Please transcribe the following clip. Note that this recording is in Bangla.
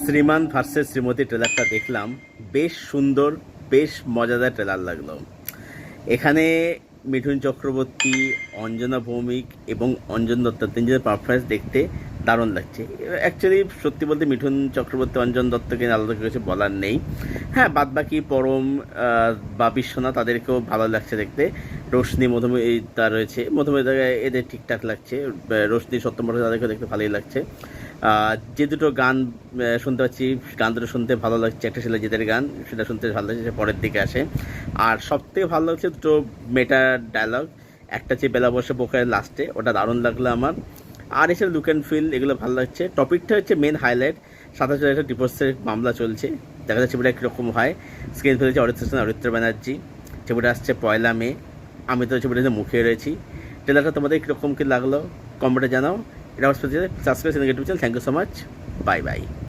শ্রীমান ভার্সেস শ্রীমতী ট্রেলারটা দেখলাম, বেশ সুন্দর, বেশ মজাদার ট্রেলার লাগলো। এখানে মিঠুন চক্রবর্তী, অঞ্জনা ভৌমিক এবং অঞ্জন দত্ত তিনজনের পারফরমেন্স দেখতে দারুণ লাগছে। অ্যাকচুয়ালি সত্যি বলতে মিঠুন চক্রবর্তী, অঞ্জন দত্তকে আলাদা কিছু বলার নেই। হ্যাঁ, বাদবাকি পরম বা বিশ্বনাথ তাদেরকেও ভালো লাগছে দেখতে। রোশনি, মধুমিতা রয়েছে, মধুমিতা এদের ঠিকঠাক লাগছে। রোশনি, সত্যম ভট্টাচার্য তাদেরকে দেখতে ভালোই লাগছে। যে দুটো গান শুনতে পাচ্ছি, গান দুটো শুনতে ভালো লাগছে। একটা ছিল জিতের গান, সেটা শুনতে ভালো লাগছে, সে পরের দিকে আসে। আর সবথেকে ভালো লাগছে দুটো মেটা ডায়লগ। একটা হচ্ছে বেলা বসে পোকারের লাস্টে, ওটা দারুণ লাগলো আমার। আর এসে লুক অ্যান্ড ফিল, এগুলো ভালো লাগছে। টপিকটা হচ্ছে মেন হাইলাইট, 27 একটা ডিভোর্সের মামলা চলছে, দেখা যাচ্ছে ছবিটা কীরকম হয়। স্ক্রিন ফেলেছে অরিত্র সেন, অরিত্র ব্যানার্জি। ছবিটা আসছে 1 মে। আমি তো ছবিটা মুখে রয়েছি। ট্রেলারটা তোমাদের কীরকম কী লাগলো কমেন্টে জানাও। এটা subscribe channel. Thank you so much. Bye by.